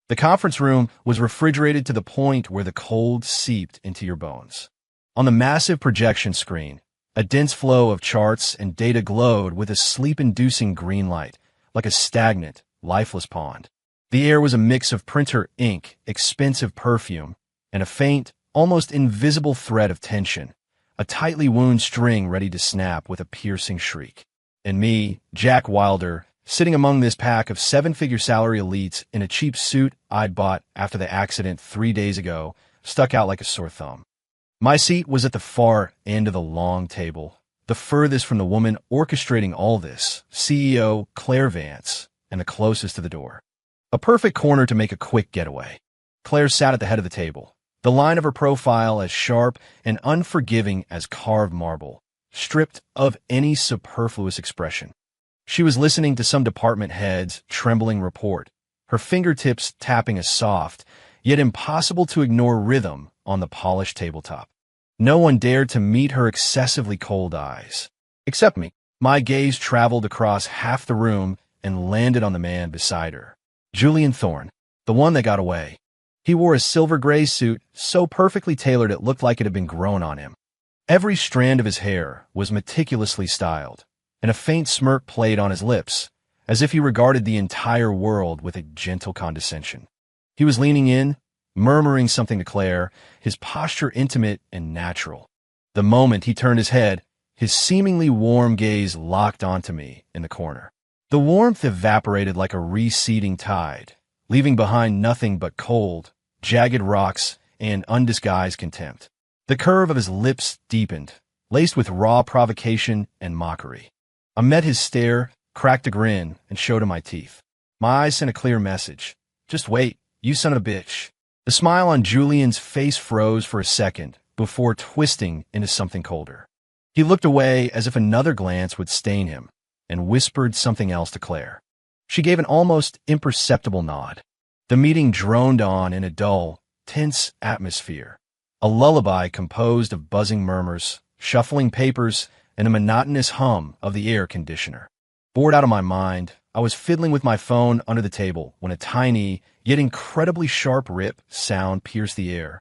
The conference room was refrigerated to the point where the cold seeped into your bones. On the massive projection screen, a dense flow of charts and data glowed with a sleep-inducing green light, like a stagnant, lifeless pond. The air was a mix of printer ink, expensive perfume, and a faint, almost invisible thread of tension, a tightly wound string ready to snap with a piercing shriek. And me, Jack Wilder, sitting among this pack of seven-figure salary elites in a cheap suit I'd bought after the accident 3 days ago, stuck out like a sore thumb. My seat was at the far end of the long table, the furthest from the woman orchestrating all this, CEO Claire Vance, and the closest to the door. A perfect corner to make a quick getaway. Claire sat at the head of the table, the line of her profile as sharp and unforgiving as carved marble, stripped of any superfluous expression. She was listening to some department head's trembling report, her fingertips tapping a soft, yet impossible to ignore rhythm on the polished tabletop. No one dared to meet her excessively cold eyes. Except me. My gaze traveled across half the room and landed on the man beside her. Julian Thorne, the one that got away. He wore a silver gray suit so perfectly tailored it looked like it had been grown on him. Every strand of his hair was meticulously styled, and a faint smirk played on his lips, as if he regarded the entire world with a gentle condescension. He was leaning in, murmuring something to Claire, his posture intimate and natural. The moment he turned his head, his seemingly warm gaze locked onto me in the corner. The warmth evaporated like a receding tide, leaving behind nothing but cold, jagged rocks and undisguised contempt. The curve of his lips deepened, laced with raw provocation and mockery. I met his stare, cracked a grin, and showed him my teeth. My eyes sent a clear message. Just wait, you son of a bitch. The smile on Julian's face froze for a second before twisting into something colder. He looked away as if another glance would stain him, and whispered something else to Claire. She gave an almost imperceptible nod. The meeting droned on in a dull, tense atmosphere, a lullaby composed of buzzing murmurs, shuffling papers, and a monotonous hum of the air conditioner. Bored out of my mind, I was fiddling with my phone under the table when a tiny, yet incredibly sharp rip sound pierced the air.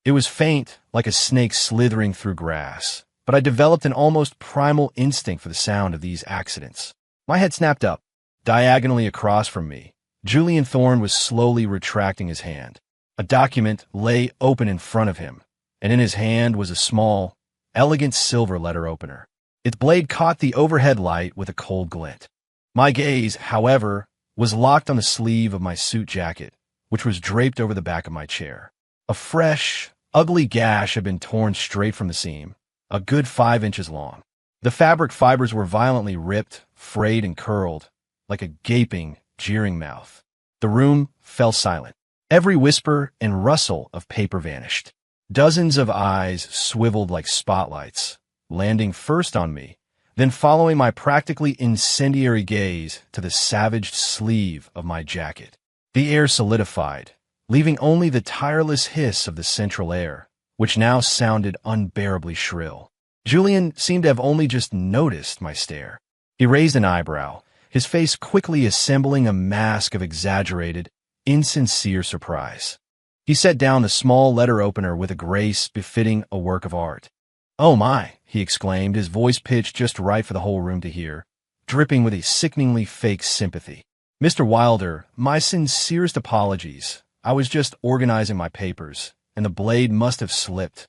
It was faint, like a snake slithering through grass, but I developed an almost primal instinct for the sound of these accidents. My head snapped up. Diagonally across from me, Julian Thorne was slowly retracting his hand. A document lay open in front of him, and in his hand was a small, elegant silver letter opener. Its blade caught the overhead light with a cold glint. My gaze, however, was locked on the sleeve of my suit jacket, which was draped over the back of my chair. A fresh, ugly gash had been torn straight from the seam, a good 5 inches long. The fabric fibers were violently ripped, frayed, and curled, like a gaping, jeering mouth. The room fell silent. Every whisper and rustle of paper vanished. Dozens of eyes swiveled like spotlights, landing first on me, then following my practically incendiary gaze to the savaged sleeve of my jacket. The air solidified, leaving only the tireless hiss of the central air, which now sounded unbearably shrill. Julian seemed to have only just noticed my stare. He raised an eyebrow, his face quickly assembling a mask of exaggerated, insincere surprise. He set down the small letter opener with a grace befitting a work of art. "Oh my," he exclaimed, his voice pitched just right for the whole room to hear, dripping with a sickeningly fake sympathy. "Mr. Wilder, my sincerest apologies. I was just organizing my papers, and the blade must have slipped."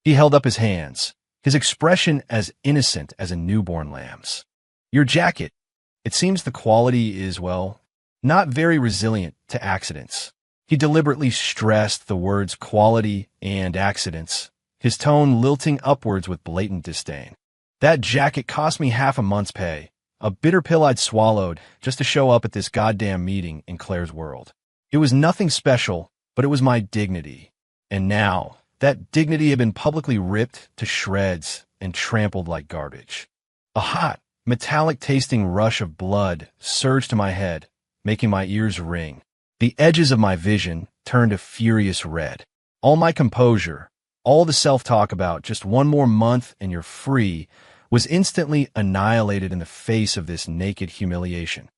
He held up his hands, his expression as innocent as a newborn lamb's. "Your jacket. It seems the quality is, well, not very resilient to accidents." He deliberately stressed the words quality and accidents, his tone lilting upwards with blatant disdain. "That jacket cost me half a month's pay, a bitter pill I'd swallowed just to show up at this goddamn meeting in Claire's world. It was nothing special, but it was my dignity. And now, that dignity had been publicly ripped to shreds and trampled like garbage." A hot, metallic-tasting rush of blood surged to my head, making my ears ring. The edges of my vision turned a furious red. All my composure, all the self-talk about just one more month and you're free, was instantly annihilated in the face of this naked humiliation.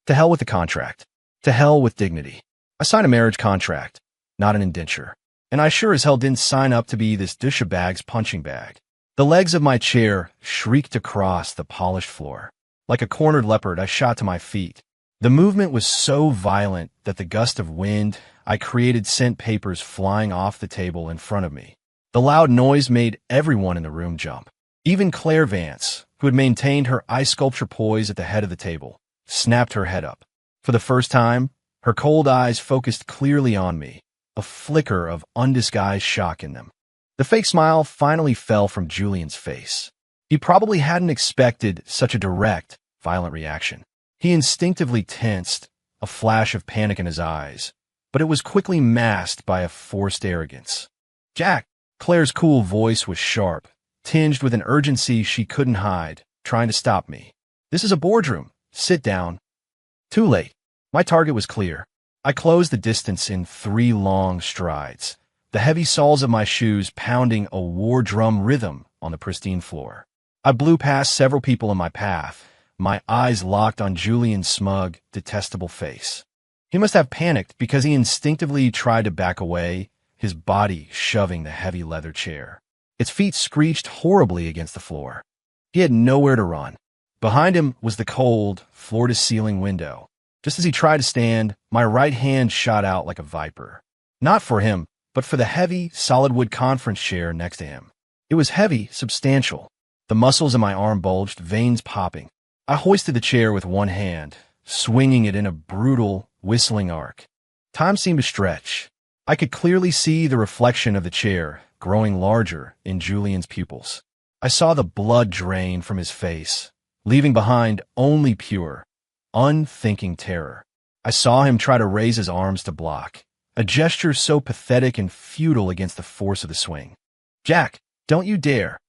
To hell with the contract. To hell with dignity. I signed a marriage contract, not an indenture. And I sure as hell didn't sign up to be this douchebag's punching bag. The legs of my chair shrieked across the polished floor. Like a cornered leopard, I shot to my feet. The movement was so violent that the gust of wind I created sent papers flying off the table in front of me. The loud noise made everyone in the room jump. Even Claire Vance, who had maintained her ice sculpture poise at the head of the table, snapped her head up. For the first time, her cold eyes focused clearly on me, a flicker of undisguised shock in them. The fake smile finally fell from Julian's face. He probably hadn't expected such a direct, violent reaction. He instinctively tensed, a flash of panic in his eyes, but it was quickly masked by a forced arrogance. "Jack!" Claire's cool voice was sharp, tinged with an urgency she couldn't hide, trying to stop me. "This is a boardroom. Sit down." Too late. My target was clear. I closed the distance in 3 long strides, the heavy soles of my shoes pounding a war drum rhythm on the pristine floor. I blew past several people in my path, my eyes locked on Julian's smug, detestable face. He must have panicked because he instinctively tried to back away, his body shoving the heavy leather chair. Its feet screeched horribly against the floor. He had nowhere to run. Behind him was the cold, floor-to-ceiling window. Just as he tried to stand, my right hand shot out like a viper. Not for him, but for the heavy, solid wood conference chair next to him. It was heavy, substantial. The muscles in my arm bulged, veins popping. I hoisted the chair with one hand, swinging it in a brutal, whistling arc. Time seemed to stretch. I could clearly see the reflection of the chair, growing larger in Julian's pupils. I saw the blood drain from his face, leaving behind only pure, unthinking terror. I saw him try to raise his arms to block, a gesture so pathetic and futile against the force of the swing. "Jack, don't you dare!"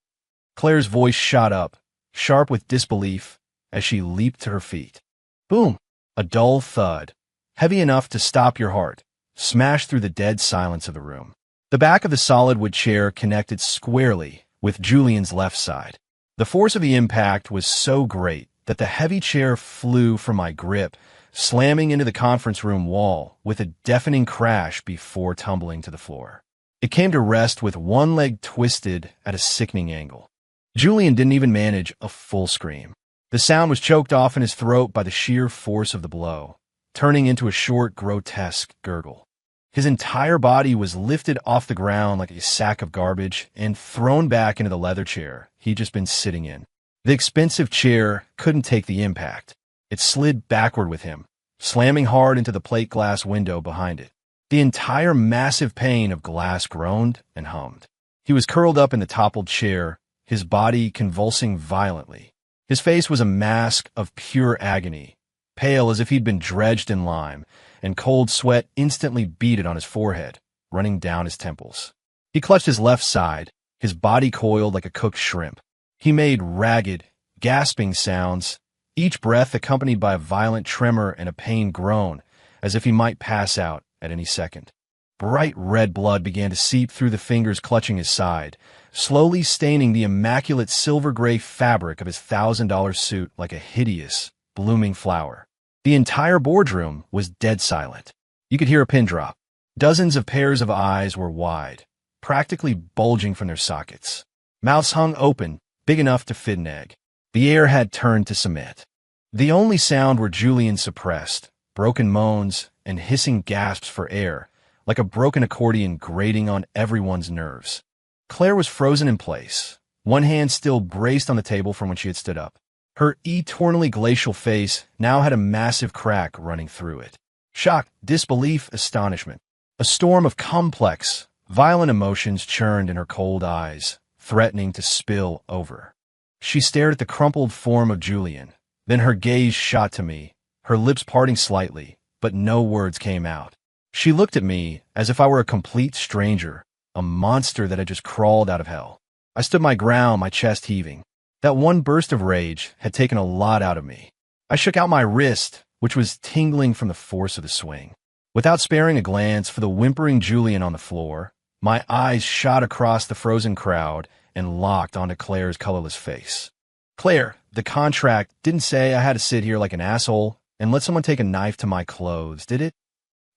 Claire's voice shot up, sharp with disbelief, as she leaped to her feet. Boom! A dull thud, heavy enough to stop your heart, smashed through the dead silence of the room. The back of the solid wood chair connected squarely with Julian's left side. The force of the impact was so great that the heavy chair flew from my grip, slamming into the conference room wall with a deafening crash before tumbling to the floor. It came to rest with one leg twisted at a sickening angle. Julian didn't even manage a full scream. The sound was choked off in his throat by the sheer force of the blow, turning into a short, grotesque gurgle. His entire body was lifted off the ground like a sack of garbage and thrown back into the leather chair he'd just been sitting in. The expensive chair couldn't take the impact. It slid backward with him, slamming hard into the plate glass window behind it. The entire massive pane of glass groaned and hummed. He was curled up in the toppled chair, his body convulsing violently. His face was a mask of pure agony, pale as if he'd been dredged in lime, and cold sweat instantly beaded on his forehead, running down his temples. He clutched his left side, his body coiled like a cooked shrimp. He made ragged, gasping sounds, each breath accompanied by a violent tremor and a pained groan, as if he might pass out at any second. Bright red blood began to seep through the fingers clutching his side, slowly staining the immaculate silver-gray fabric of his $1,000 suit like a hideous, blooming flower. The entire boardroom was dead silent. You could hear a pin drop. Dozens of pairs of eyes were wide, practically bulging from their sockets. Mouths hung open, big enough to fit an egg. The air had turned to cement. The only sound were Julian's suppressed, broken moans and hissing gasps for air, like a broken accordion grating on everyone's nerves. Claire was frozen in place, one hand still braced on the table from when she had stood up. Her eternally glacial face now had a massive crack running through it. Shock, disbelief, astonishment. A storm of complex, violent emotions churned in her cold eyes, threatening to spill over. She stared at the crumpled form of Julian. Then her gaze shot to me, her lips parting slightly, but no words came out. She looked at me as if I were a complete stranger, a monster that had just crawled out of hell. I stood my ground, my chest heaving. That one burst of rage had taken a lot out of me. I shook out my wrist, which was tingling from the force of the swing. Without sparing a glance for the whimpering Julian on the floor, my eyes shot across the frozen crowd and locked onto Claire's colorless face. "Claire, the contract didn't say I had to sit here like an asshole and let someone take a knife to my clothes, did it?"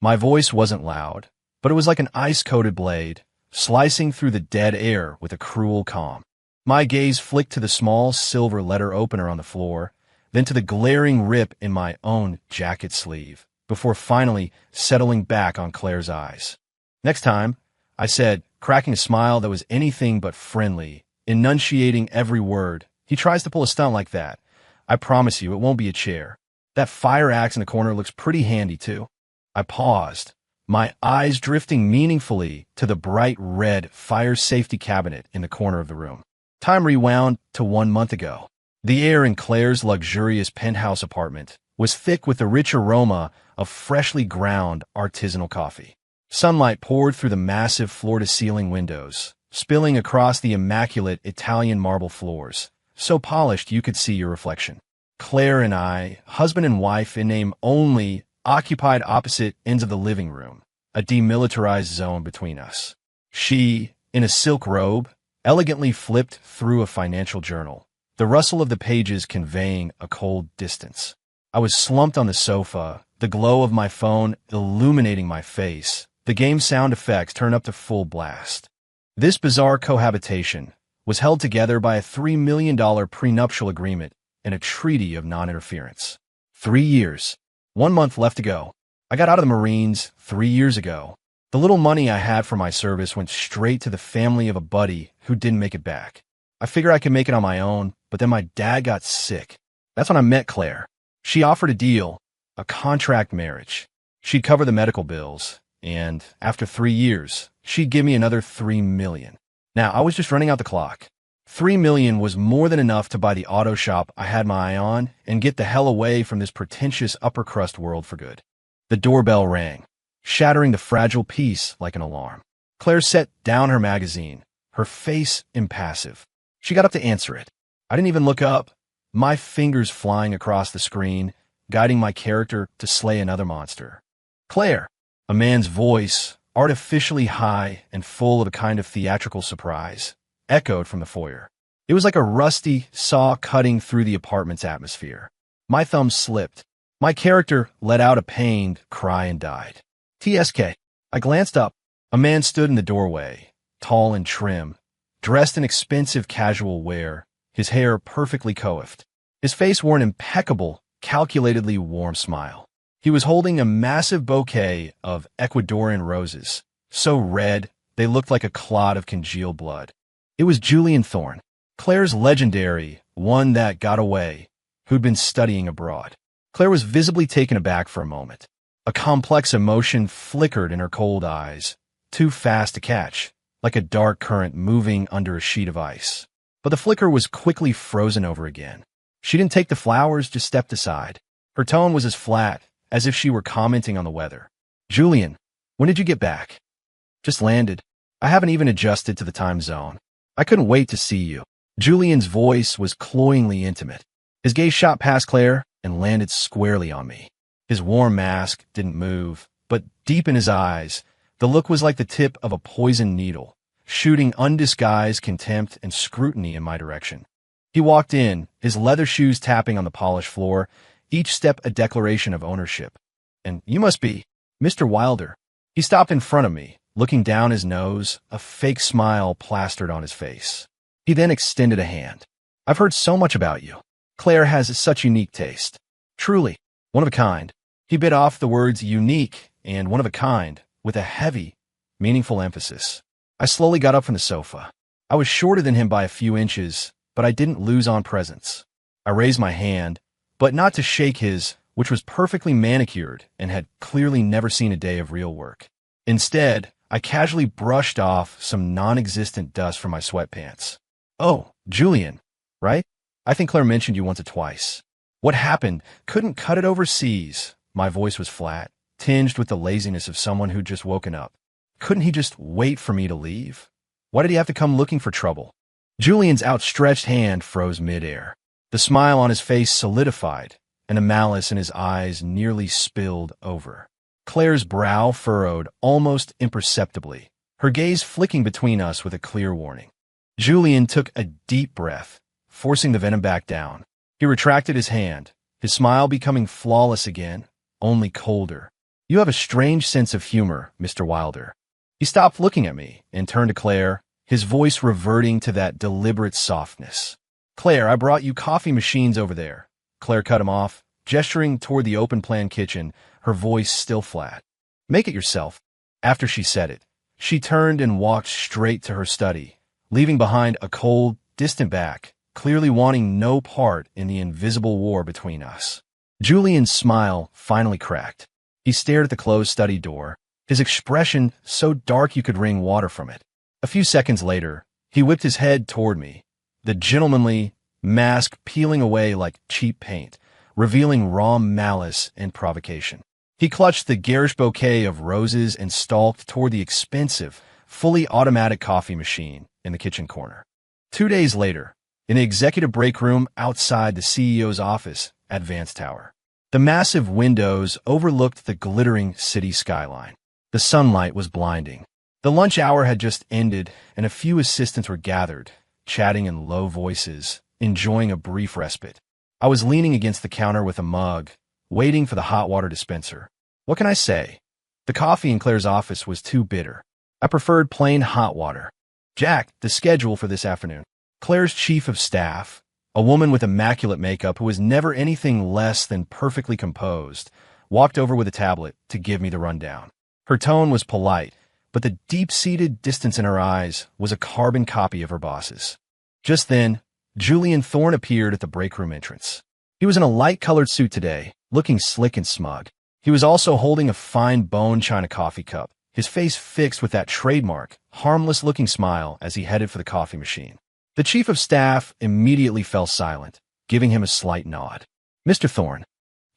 My voice wasn't loud, but it was like an ice-coated blade, slicing through the dead air with a cruel calm. My gaze flicked to the small silver letter opener on the floor, then to the glaring rip in my own jacket sleeve, before finally settling back on Claire's eyes. "Next time," I said, cracking a smile that was anything but friendly, enunciating every word. "He tries to pull a stunt like that. I promise you it won't be a chair. That fire axe in the corner looks pretty handy, too." I paused, my eyes drifting meaningfully to the bright red fire safety cabinet in the corner of the room. Time rewound to 1 month ago. The air in Claire's luxurious penthouse apartment was thick with the rich aroma of freshly ground artisanal coffee. Sunlight poured through the massive floor-to-ceiling windows, spilling across the immaculate Italian marble floors, so polished you could see your reflection. Claire and I, husband and wife in name only, occupied opposite ends of the living room, a demilitarized zone between us. She, in a silk robe, elegantly flipped through a financial journal, the rustle of the pages conveying a cold distance. I was slumped on the sofa, the glow of my phone illuminating my face, the game sound effects turned up to full blast. This bizarre cohabitation was held together by a $3 million prenuptial agreement and a treaty of non-interference. 3 years. 1 month left to go. I got out of the Marines 3 years ago. The little money I had for my service went straight to the family of a buddy who didn't make it back. I figured I could make it on my own, but then my dad got sick. That's when I met Claire. She offered a deal, a contract marriage. She'd cover the medical bills, and after 3 years, she'd give me another $3 million. Now, I was just running out the clock. $3 million was more than enough to buy the auto shop I had my eye on and get the hell away from this pretentious upper-crust world for good. The doorbell rang, shattering the fragile peace like an alarm. Claire set down her magazine, her face impassive. She got up to answer it. I didn't even look up, my fingers flying across the screen, guiding my character to slay another monster. "Claire," a man's voice, artificially high and full of a kind of theatrical surprise, echoed from the foyer. It was like a rusty saw cutting through the apartment's atmosphere. My thumb slipped. My character let out a pained cry and died. "TSK." I glanced up. A man stood in the doorway, tall and trim, dressed in expensive casual wear, his hair perfectly coiffed. His face wore an impeccable, calculatedly warm smile. He was holding a massive bouquet of Ecuadorian roses, so red they looked like a clot of congealed blood. It was Julian Thorne, Claire's legendary "one that got away," who'd been studying abroad. Claire was visibly taken aback for a moment. A complex emotion flickered in her cold eyes, too fast to catch, like a dark current moving under a sheet of ice. But the flicker was quickly frozen over again. She didn't take the flowers, just stepped aside. Her tone was as flat as if she were commenting on the weather. "Julian, when did you get back?" "Just landed. I haven't even adjusted to the time zone. I couldn't wait to see you." Julian's voice was cloyingly intimate. His gaze shot past Claire and landed squarely on me. His warm mask didn't move, but deep in his eyes, the look was like the tip of a poisoned needle, shooting undisguised contempt and scrutiny in my direction. He walked in, his leather shoes tapping on the polished floor, each step a declaration of ownership. "And you must be Mr. Wilder." He stopped in front of me, looking down his nose, a fake smile plastered on his face. He then extended a hand. "I've heard so much about you. Claire has such unique taste. Truly, one of a kind." He bit off the words unique and one of a kind with a heavy, meaningful emphasis. I slowly got up from the sofa. I was shorter than him by a few inches, but I didn't lose on presence. I raised my hand, but not to shake his, which was perfectly manicured and had clearly never seen a day of real work. Instead, I casually brushed off some non-existent dust from my sweatpants. "Oh, Julian, right? I think Claire mentioned you once or twice. What happened? Couldn't cut it overseas." My voice was flat, tinged with the laziness of someone who'd just woken up. Couldn't he just wait for me to leave? Why did he have to come looking for trouble? Julian's outstretched hand froze midair. The smile on his face solidified, and the malice in his eyes nearly spilled over. Claire's brow furrowed almost imperceptibly, her gaze flicking between us with a clear warning. Julian took a deep breath, forcing the venom back down. He retracted his hand, his smile becoming flawless again, only colder. You have a strange sense of humor, Mr. Wilder. He stopped looking at me and turned to Claire, his voice reverting to that deliberate softness. Claire, I brought you coffee machines over there. Claire cut him off, gesturing toward the open-plan kitchen, her voice still flat. Make it yourself. After she said it, she turned and walked straight to her study, leaving behind a cold, distant back, clearly wanting no part in the invisible war between us. Julian's smile finally cracked. He stared at the closed study door, his expression so dark you could wring water from it. A few seconds later, he whipped his head toward me, the gentlemanly mask peeling away like cheap paint, revealing raw malice and provocation. He clutched the garish bouquet of roses and stalked toward the expensive, fully automatic coffee machine in the kitchen corner. 2 days later, in the executive break room outside the CEO's office at Vance Tower, the massive windows overlooked the glittering city skyline. The sunlight was blinding. The lunch hour had just ended, and a few assistants were gathered, chatting in low voices, enjoying a brief respite. I was leaning against the counter with a mug, waiting for the hot water dispenser. What can I say? The coffee in Claire's office was too bitter. I preferred plain hot water. Jack, the schedule for this afternoon. Claire's chief of staff, a woman with immaculate makeup who was never anything less than perfectly composed, walked over with a tablet to give me the rundown. Her tone was polite, but the deep-seated distance in her eyes was a carbon copy of her boss's. Just then, Julian Thorne appeared at the break room entrance. He was in a light-colored suit today, looking slick and smug. He was also holding a fine bone china coffee cup, his face fixed with that trademark, harmless-looking smile as he headed for the coffee machine. The chief of staff immediately fell silent, giving him a slight nod. Mr. Thorne.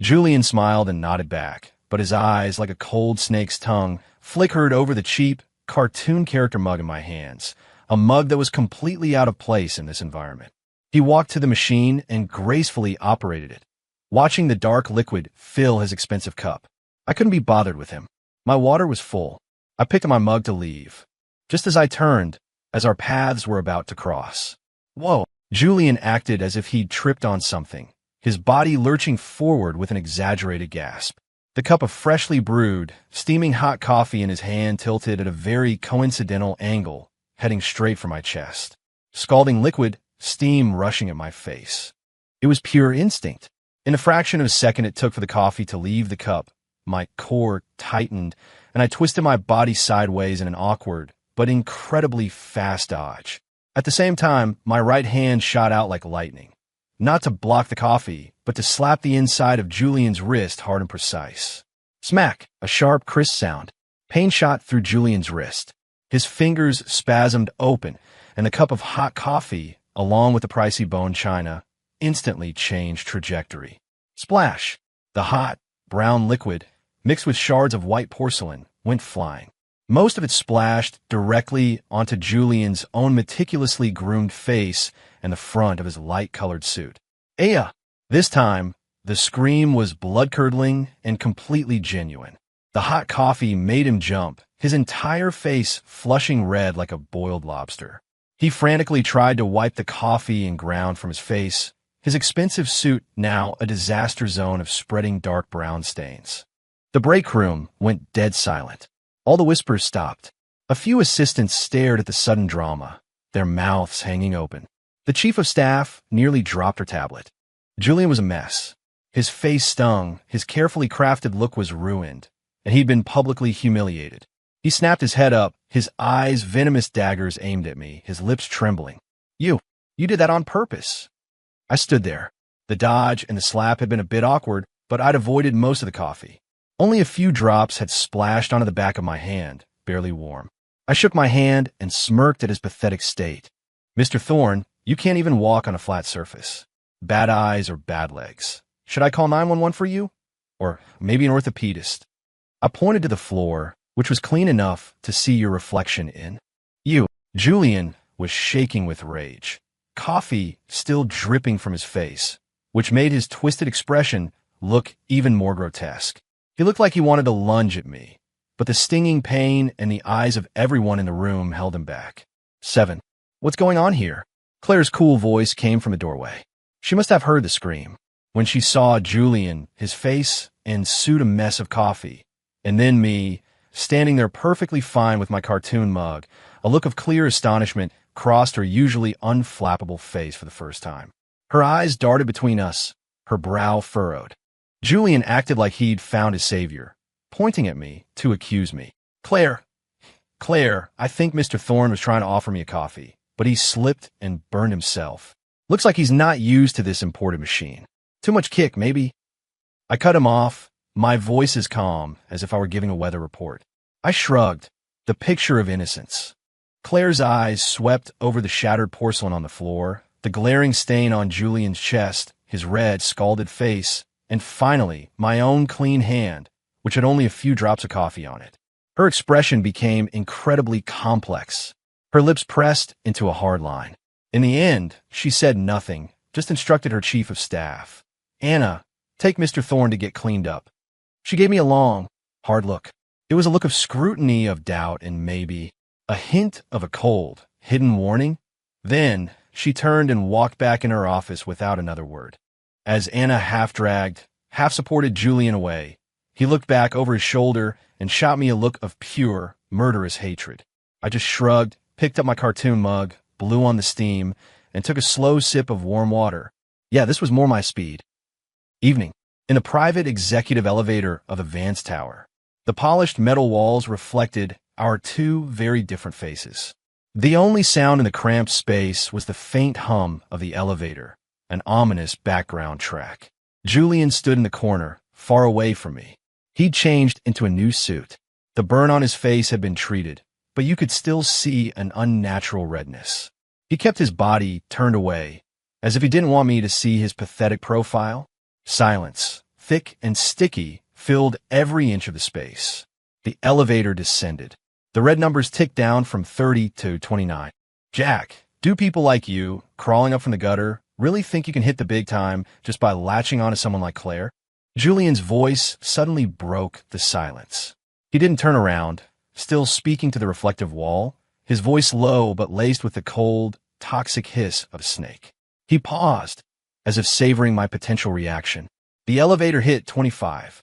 Julian smiled and nodded back, but his eyes, like a cold snake's tongue, flickered over the cheap, cartoon character mug in my hands, a mug that was completely out of place in this environment. He walked to the machine and gracefully operated it, watching the dark liquid fill his expensive cup. I couldn't be bothered with him. My water was full. I picked up my mug to leave, just as I turned, as our paths were about to cross. Whoa! Julian acted as if he'd tripped on something, his body lurching forward with an exaggerated gasp. The cup of freshly brewed, steaming hot coffee in his hand tilted at a very coincidental angle, heading straight for my chest. Scalding liquid, steam rushing at my face. It was pure instinct. In a fraction of a second it took for the coffee to leave the cup, my core tightened, and I twisted my body sideways in an awkward, but incredibly fast dodge. At the same time, my right hand shot out like lightning. Not to block the coffee, but to slap the inside of Julian's wrist hard and precise. Smack! A sharp, crisp sound. Pain shot through Julian's wrist. His fingers spasmed open, and the cup of hot coffee, along with the pricey bone china, instantly changed trajectory. Splash! The hot, brown liquid, mixed with shards of white porcelain, went flying. Most of it splashed directly onto Julian's own meticulously groomed face and the front of his light-colored suit. Aya! This time, the scream was blood-curdling and completely genuine. The hot coffee made him jump, his entire face flushing red like a boiled lobster. He frantically tried to wipe the coffee and ground from his face, his expensive suit now a disaster zone of spreading dark brown stains. The break room went dead silent. All the whispers stopped. A few assistants stared at the sudden drama, their mouths hanging open. The chief of staff nearly dropped her tablet. Julian was a mess. His face stung, his carefully crafted look was ruined, and he'd been publicly humiliated. He snapped his head up, his eyes venomous daggers aimed at me, his lips trembling. You did that on purpose. I stood there. The dodge and the slap had been a bit awkward, but I'd avoided most of the coffee. Only a few drops had splashed onto the back of my hand, barely warm. I shook my hand and smirked at his pathetic state. Mr. Thorne, you can't even walk on a flat surface. Bad eyes or bad legs. Should I call 911 for you? Or maybe an orthopedist? I pointed to the floor, which was clean enough to see your reflection in. Julian was shaking with rage, coffee still dripping from his face, which made his twisted expression look even more grotesque. He looked like he wanted to lunge at me, but the stinging pain and the eyes of everyone in the room held him back. 7. What's going on here? Claire's cool voice came from the doorway. She must have heard the scream. When she saw Julian, his face and suit a mess of coffee, And then me, standing there perfectly fine with my cartoon mug, a look of clear astonishment crossed her usually unflappable face for the first time. Her eyes darted between us, her brow furrowed. Julian acted like he'd found his savior, pointing at me to accuse me. Claire, I think Mr. Thorne was trying to offer me a coffee, but he slipped and burned himself. Looks like he's not used to this imported machine. Too much kick, maybe? I cut him off, my voice as calm as if I were giving a weather report. I shrugged, the picture of innocence. Claire's eyes swept over the shattered porcelain on the floor, the glaring stain on Julian's chest, his red, scalded face, and finally, my own clean hand, which had only a few drops of coffee on it. Her expression became incredibly complex. Her lips pressed into a hard line. In the end, she said nothing, just instructed her chief of staff. Anna, take Mr. Thorne to get cleaned up. She gave me a long, hard look. It was a look of scrutiny, of doubt, and maybe a hint of a cold, hidden warning. Then she turned and walked back in her office without another word. As Anna half-dragged, half-supported Julian away, he looked back over his shoulder and shot me a look of pure, murderous hatred. I just shrugged, picked up my cartoon mug, blew on the steam, and took a slow sip of warm water. Yeah, this was more my speed. Evening. In the private executive elevator of the Vance Tower, the polished metal walls reflected our two very different faces. The only sound in the cramped space was the faint hum of the elevator, an ominous background track. Julian stood in the corner, far away from me. He'd changed into a new suit. The burn on his face had been treated, but you could still see an unnatural redness. He kept his body turned away, as if he didn't want me to see his pathetic profile. Silence, thick and sticky, filled every inch of the space. The elevator descended. The red numbers ticked down from 30 to 29. Jack, do people like you, crawling up from the gutter, really think you can hit the big time just by latching onto someone like Claire? Julian's voice suddenly broke the silence. He didn't turn around, still speaking to the reflective wall, his voice low but laced with the cold, toxic hiss of a snake. He paused, as if savoring my potential reaction. The elevator hit 25.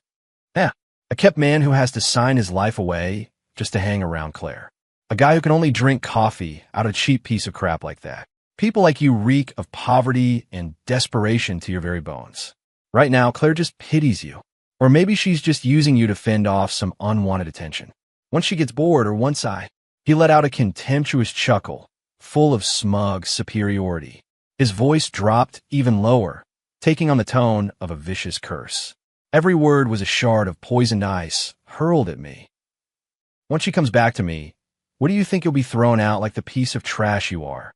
A kept man who has to sign his life away just to hang around Claire. A guy who can only drink coffee out of a cheap piece of crap like that. People like you reek of poverty and desperation to your very bones. Right now, Claire just pities you. Or maybe she's just using you to fend off some unwanted attention. Once she gets bored, or once he let out a contemptuous chuckle, full of smug superiority. His voice dropped even lower, taking on the tone of a vicious curse. Every word was a shard of poisoned ice hurled at me. Once she comes back to me, what do you think you'll be thrown out like the piece of trash you are?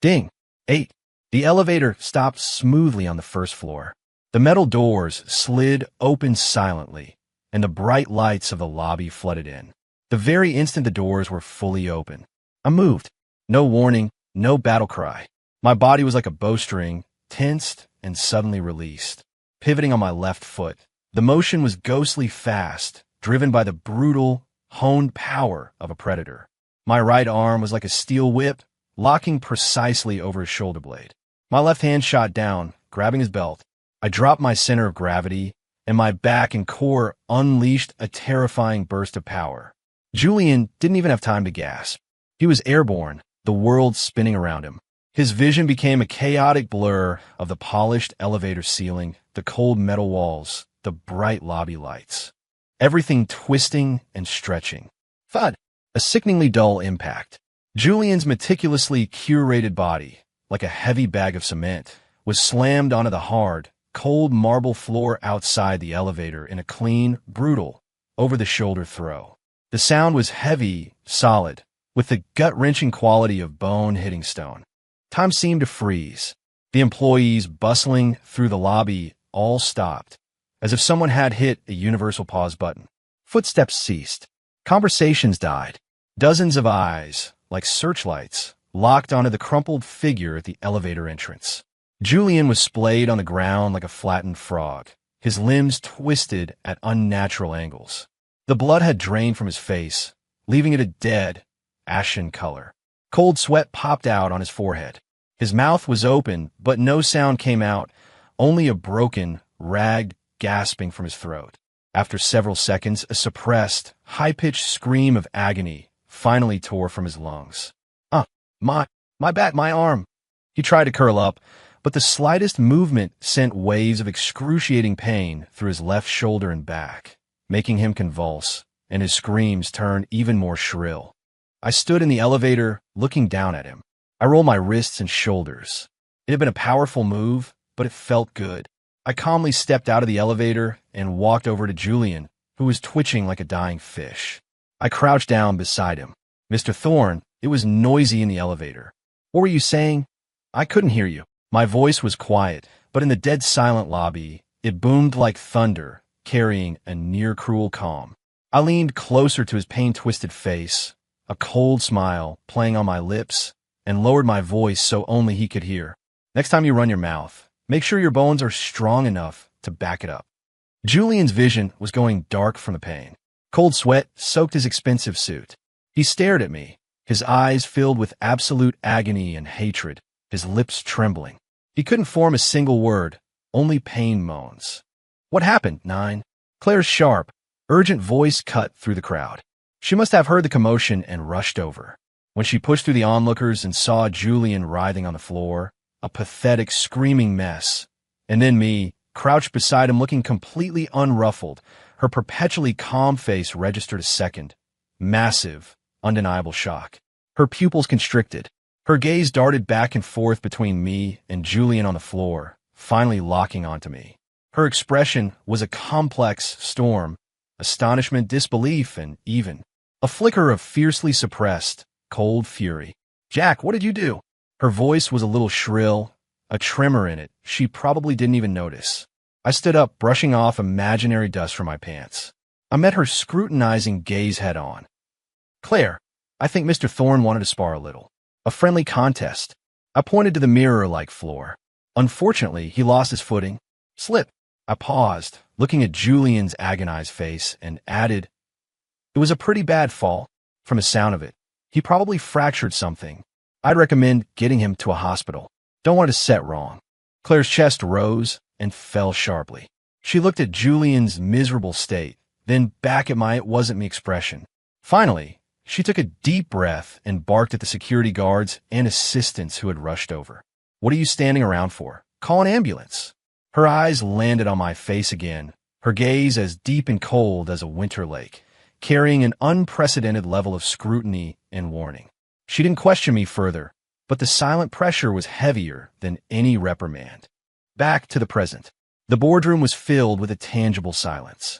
Ding. 8. The elevator stopped smoothly on the first floor. The metal doors slid open silently, and the bright lights of the lobby flooded in. The very instant the doors were fully open, I moved. No warning, no battle cry. My body was like a bowstring, tensed and suddenly released. Pivoting on my left foot, the motion was ghostly fast, driven by the brutal, honed power of a predator. My right arm was like a steel whip, locking precisely over his shoulder blade. My left hand shot down, grabbing his belt. I dropped my center of gravity, and my back and core unleashed a terrifying burst of power. Julian didn't even have time to gasp. He was airborne, the world spinning around him. His vision became a chaotic blur of the polished elevator ceiling, the cold metal walls, the bright lobby lights. Everything twisting and stretching. Thud! A sickeningly dull impact. Julian's meticulously curated body, like a heavy bag of cement, was slammed onto the hard, cold marble floor outside the elevator in a clean, brutal, over-the-shoulder throw. The sound was heavy, solid, with the gut-wrenching quality of bone hitting stone. Time seemed to freeze. The employees bustling through the lobby all stopped, as if someone had hit a universal pause button. Footsteps ceased. Conversations died. Dozens of eyes, like searchlights, locked onto the crumpled figure at the elevator entrance. Julian was splayed on the ground like a flattened frog, his limbs twisted at unnatural angles. The blood had drained from his face, leaving it a dead, ashen color. Cold sweat popped out on his forehead. His mouth was open, but no sound came out, only a broken, ragged gasping from his throat. After several seconds, a suppressed, high-pitched scream of agony finally tore from his lungs. My back, my arm. He tried to curl up, but the slightest movement sent waves of excruciating pain through his left shoulder and back, making him convulse, and his screams turned even more shrill. I stood in the elevator, looking down at him. I rolled my wrists and shoulders. It had been a powerful move, but it felt good. I calmly stepped out of the elevator and walked over to Julian, who was twitching like a dying fish. I crouched down beside him. Mr. Thorne, it was noisy in the elevator. What were you saying? I couldn't hear you. My voice was quiet, but in the dead silent lobby, it boomed like thunder, carrying a near-cruel calm. I leaned closer to his pain-twisted face, a cold smile playing on my lips, and lowered my voice so only he could hear. Next time you run your mouth, make sure your bones are strong enough to back it up. Julian's vision was going dark from the pain. Cold sweat soaked his expensive suit. He stared at me, his eyes filled with absolute agony and hatred, his lips trembling. He couldn't form a single word, only pain moans. What happened, Nine? Claire's sharp, urgent voice cut through the crowd. She must have heard the commotion and rushed over. When she pushed through the onlookers and saw Julian writhing on the floor, a pathetic, screaming mess, and then me, crouched beside him looking completely unruffled, her perpetually calm face registered a second, massive, undeniable shock. Her pupils constricted. Her gaze darted back and forth between me and Julian on the floor, finally locking onto me. Her expression was a complex storm, astonishment, disbelief, and even a flicker of fiercely suppressed, cold fury. Jack, what did you do? Her voice was a little shrill, a tremor in it she probably didn't even notice. I stood up, brushing off imaginary dust from my pants. I met her scrutinizing gaze head on. Claire, I think Mr. Thorne wanted to spar a little. A friendly contest. I pointed to the mirror-like floor. Unfortunately, he lost his footing. Slip. I paused, looking at Julian's agonized face, and added, it was a pretty bad fall. From the sound of it, he probably fractured something. I'd recommend getting him to a hospital. Don't want to set wrong. Claire's chest rose and fell sharply. She looked at Julian's miserable state, then back at my it-wasn't-me expression. Finally, she took a deep breath and barked at the security guards and assistants who had rushed over. What are you standing around for? Call an ambulance. Her eyes landed on my face again, her gaze as deep and cold as a winter lake, carrying an unprecedented level of scrutiny and warning. She didn't question me further, but the silent pressure was heavier than any reprimand. Back to the present. The boardroom was filled with a tangible silence.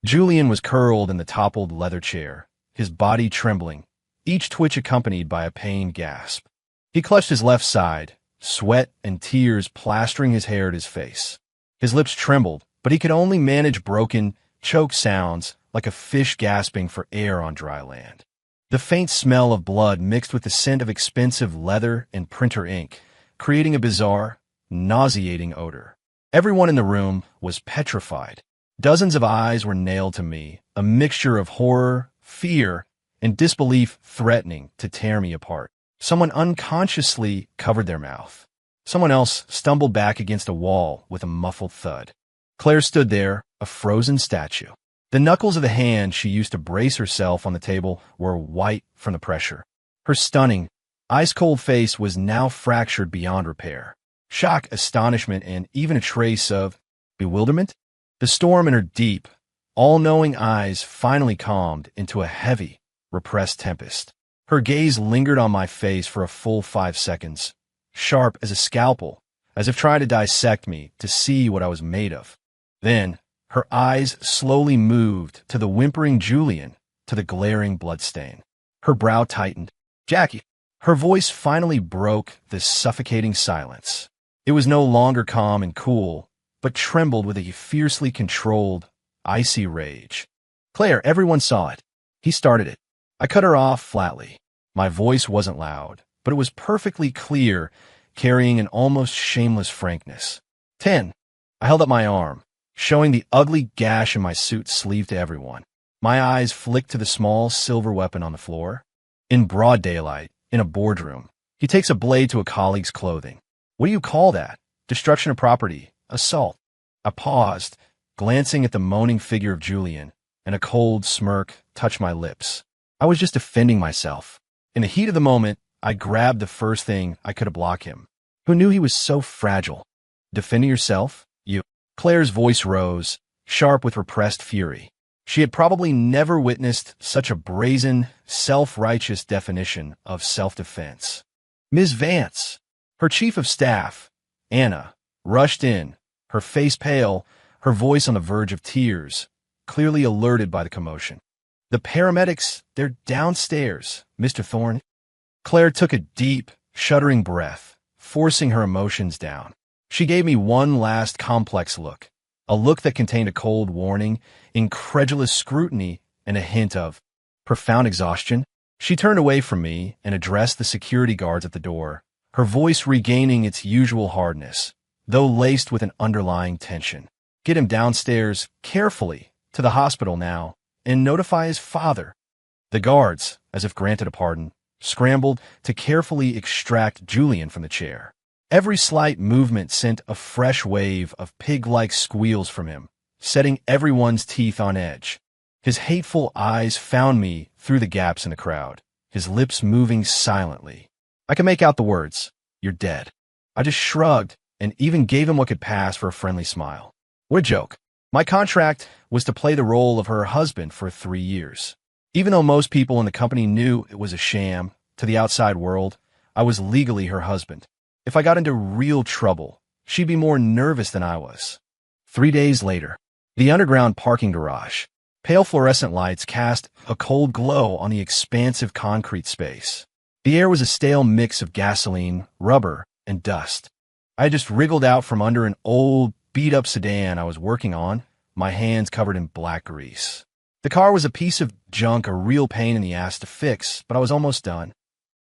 Julian was curled in the toppled leather chair, his body trembling, each twitch accompanied by a pained gasp. He clutched his left side, sweat and tears plastering his hair at his face. His lips trembled, but he could only manage broken, choked sounds like a fish gasping for air on dry land. The faint smell of blood mixed with the scent of expensive leather and printer ink, creating a bizarre, nauseating odor. Everyone in the room was petrified. Dozens of eyes were nailed to me, a mixture of horror, fear, and disbelief threatening to tear me apart. Someone unconsciously covered their mouth. Someone else stumbled back against a wall with a muffled thud. Claire stood there, a frozen statue. The knuckles of the hand she used to brace herself on the table were white from the pressure. Her stunning, ice-cold face was now fractured beyond repair. Shock, astonishment, and even a trace of bewilderment? The storm in her deep, all-knowing eyes finally calmed into a heavy, repressed tempest. Her gaze lingered on my face for a full 5 seconds, sharp as a scalpel, as if trying to dissect me to see what I was made of. Then, her eyes slowly moved to the whimpering Julian, to the glaring bloodstain. Her brow tightened. Jackie. Her voice finally broke this suffocating silence. It was no longer calm and cool, but trembled with a fiercely controlled, icy rage. Claire, everyone saw it. He started it. I cut her off flatly. My voice wasn't loud, but it was perfectly clear, carrying an almost shameless frankness. 10. I held up my arm, showing the ugly gash in my suit sleeve to everyone. My eyes flicked to the small silver weapon on the floor. In broad daylight, in a boardroom, he takes a blade to a colleague's clothing. What do you call that? Destruction of property. Assault. I paused, glancing at the moaning figure of Julian, and a cold smirk touched my lips. I was just defending myself. In the heat of the moment, I grabbed the first thing I could to block him. Who knew he was so fragile? Defending yourself? You. Claire's voice rose, sharp with repressed fury. She had probably never witnessed such a brazen, self-righteous definition of self-defense. Ms. Vance, her chief of staff, Anna, rushed in, her face pale, her voice on the verge of tears, clearly alerted by the commotion. The paramedics, they're downstairs, Mr. Thorne. Claire took a deep, shuddering breath, forcing her emotions down. She gave me one last complex look, a look that contained a cold warning, incredulous scrutiny, and a hint of profound exhaustion. She turned away from me and addressed the security guards at the door, her voice regaining its usual hardness, though laced with an underlying tension. Get him downstairs, carefully, to the hospital now, and notify his father. The guards, as if granted a pardon, scrambled to carefully extract Julian from the chair. Every slight movement sent a fresh wave of pig-like squeals from him, setting everyone's teeth on edge. His hateful eyes found me through the gaps in the crowd, his lips moving silently. I could make out the words, "You're dead." I just shrugged and even gave him what could pass for a friendly smile. What a joke. My contract was to play the role of her husband for 3 years. Even though most people in the company knew it was a sham, to the outside world, I was legally her husband. If I got into real trouble, she'd be more nervous than I was. 3 days later, the underground parking garage. Pale fluorescent lights cast a cold glow on the expansive concrete space. The air was a stale mix of gasoline, rubber, and dust. I had just wriggled out from under an old, beat-up sedan I was working on, my hands covered in black grease. The car was a piece of junk, a real pain in the ass to fix, but I was almost done.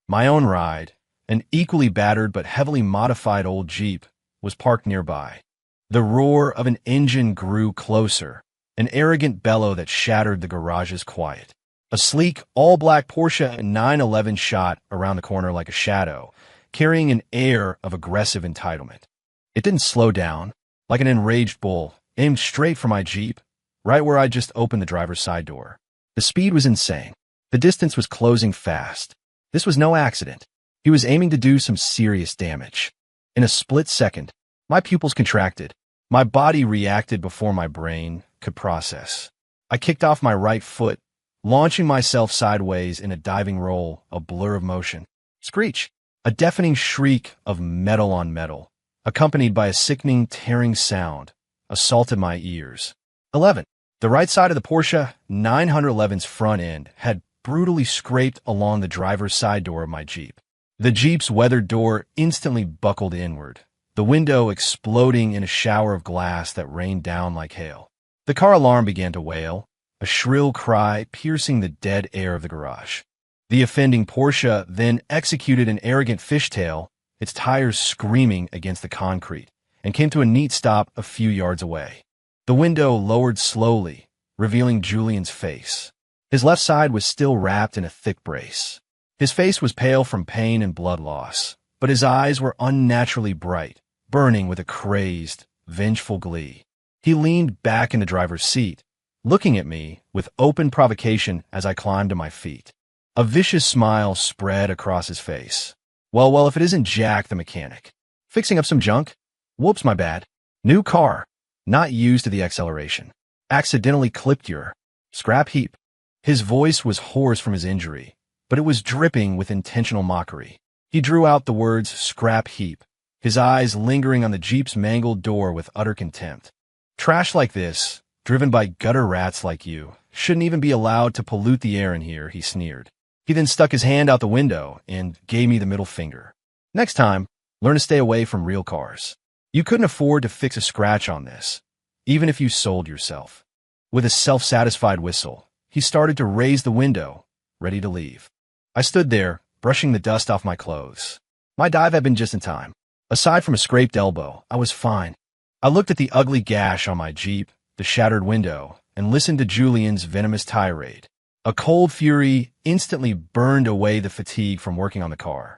My own ride, an equally battered but heavily modified old Jeep, was parked nearby. The roar of an engine grew closer, an arrogant bellow that shattered the garage's quiet. A sleek, all-black Porsche 911 shot around the corner like a shadow, carrying an air of aggressive entitlement. It didn't slow down, like an enraged bull, aimed straight for my Jeep, right where I just opened the driver's side door. The speed was insane. The distance was closing fast. This was no accident. He was aiming to do some serious damage. In a split second, my pupils contracted. My body reacted before my brain could process. I kicked off my right foot, launching myself sideways in a diving roll, a blur of motion. Screech! A deafening shriek of metal on metal, accompanied by a sickening, tearing sound, assaulted my ears. 11. The right side of the Porsche 911's front end had brutally scraped along the driver's side door of my Jeep. The Jeep's weathered door instantly buckled inward, the window exploding in a shower of glass that rained down like hail. The car alarm began to wail, a shrill cry piercing the dead air of the garage. The offending Porsche then executed an arrogant fishtail, its tires screaming against the concrete, and came to a neat stop a few yards away. The window lowered slowly, revealing Julian's face. His left side was still wrapped in a thick brace. His face was pale from pain and blood loss, but his eyes were unnaturally bright, burning with a crazed, vengeful glee. He leaned back in the driver's seat, looking at me with open provocation as I climbed to my feet. A vicious smile spread across his face. Well, if it isn't Jack the mechanic. Fixing up some junk? Whoops, my bad. New car. Not used to the acceleration. Accidentally clipped your scrap heap. His voice was hoarse from his injury, but it was dripping with intentional mockery. He drew out the words scrap heap, his eyes lingering on the Jeep's mangled door with utter contempt. Trash like this, driven by gutter rats like you, shouldn't even be allowed to pollute the air in here, he sneered. He then stuck his hand out the window and gave me the middle finger. Next time, learn to stay away from real cars. You couldn't afford to fix a scratch on this, even if you sold yourself. With a self-satisfied whistle, he started to raise the window, ready to leave. I stood there, brushing the dust off my clothes. My dive had been just in time. Aside from a scraped elbow, I was fine. I looked at the ugly gash on my Jeep, the shattered window, and listened to Julian's venomous tirade. A cold fury instantly burned away the fatigue from working on the car.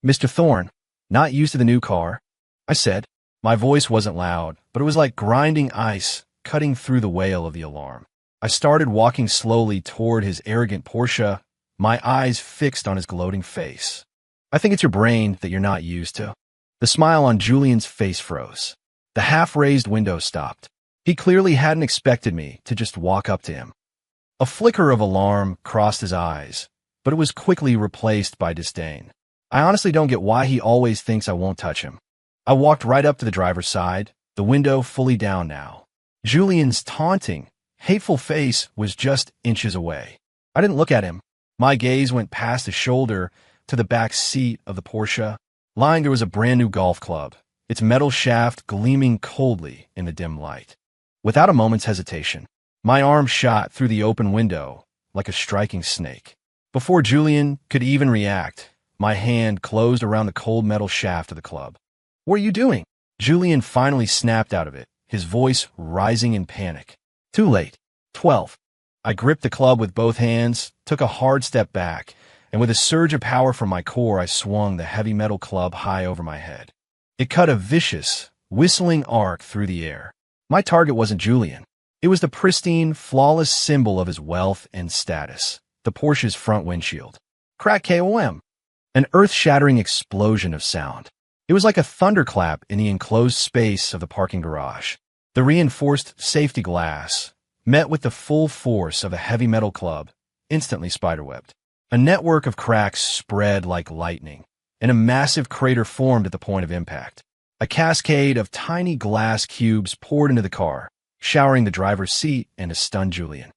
Mr. Thorne, not used to the new car, I said. My voice wasn't loud, but it was like grinding ice, cutting through the wail of the alarm. I started walking slowly toward his arrogant Porsche, my eyes fixed on his gloating face. "I think it's your brain that you're not used to." The smile on Julian's face froze. The half-raised window stopped. He clearly hadn't expected me to just walk up to him. A flicker of alarm crossed his eyes, but it was quickly replaced by disdain. I honestly don't get why he always thinks I won't touch him. I walked right up to the driver's side, the window fully down now. Julian's taunting, hateful face was just inches away. I didn't look at him. My gaze went past his shoulder to the back seat of the Porsche. Lying there was a brand new golf club, its metal shaft gleaming coldly in the dim light. Without a moment's hesitation, my arm shot through the open window like a striking snake. Before Julian could even react, my hand closed around the cold metal shaft of the club. "What are you doing?" Julian finally snapped out of it, his voice rising in panic. "Too late. 12. I gripped the club with both hands, took a hard step back, and with a surge of power from my core, I swung the heavy metal club high over my head. It cut a vicious, whistling arc through the air. My target wasn't Julian. It was the pristine, flawless symbol of his wealth and status, the Porsche's front windshield. Crack KOM. An earth-shattering explosion of sound. It was like a thunderclap in the enclosed space of the parking garage. The reinforced safety glass, met with the full force of a heavy metal club, instantly spiderwebbed. A network of cracks spread like lightning, and a massive crater formed at the point of impact. A cascade of tiny glass cubes poured into the car, showering the driver's seat and a stunned Julian.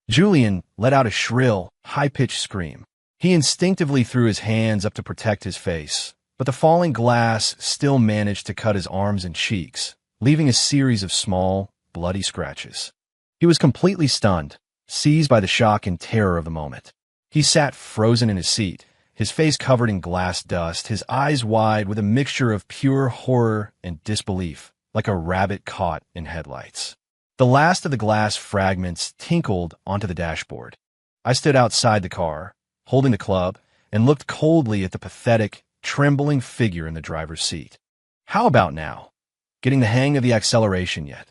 Julian let out a shrill, high-pitched scream. He instinctively threw his hands up to protect his face, but the falling glass still managed to cut his arms and cheeks, leaving a series of small, bloody scratches. He was completely stunned, seized by the shock and terror of the moment. He sat frozen in his seat, his face covered in glass dust, his eyes wide with a mixture of pure horror and disbelief, like a rabbit caught in headlights. The last of the glass fragments tinkled onto the dashboard. I stood outside the car, holding the club, and looked coldly at the pathetic, trembling figure in the driver's seat. How about now? Getting the hang of the acceleration yet?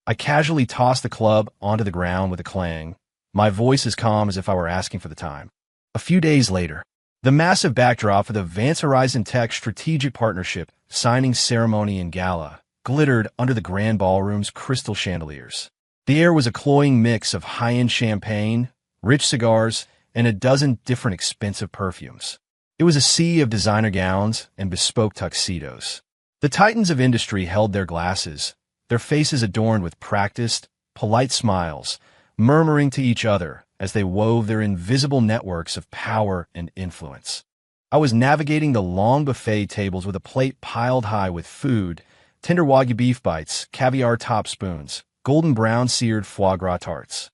I casually tossed the club onto the ground with a clang, my voice as calm as if I were asking for the time. A few days later, the massive backdrop for the Vance Horizon Tech Strategic Partnership signing ceremony and gala glittered under the grand ballroom's crystal chandeliers. The air was a cloying mix of high-end champagne, rich cigars, and a dozen different expensive perfumes. It was a sea of designer gowns and bespoke tuxedos. The titans of industry held their glasses, their faces adorned with practiced, polite smiles, murmuring to each other as they wove their invisible networks of power and influence. I was navigating the long buffet tables with a plate piled high with food, tender Wagyu beef bites, caviar top spoons, golden brown seared foie gras tarts.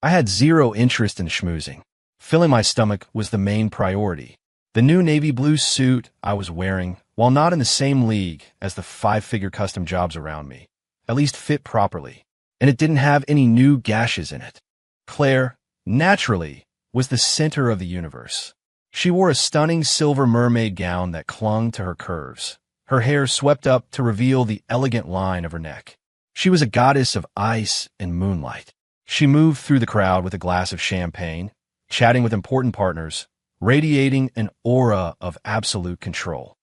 I had zero interest in schmoozing. Filling my stomach was the main priority. The new navy blue suit I was wearing, while not in the same league as the five-figure custom jobs around me, at least fit properly, and it didn't have any new gashes in it. Claire, naturally, was the center of the universe. She wore a stunning silver mermaid gown that clung to her curves, her hair swept up to reveal the elegant line of her neck. She was a goddess of ice and moonlight. She moved through the crowd with a glass of champagne, chatting with important partners, radiating an aura of absolute control.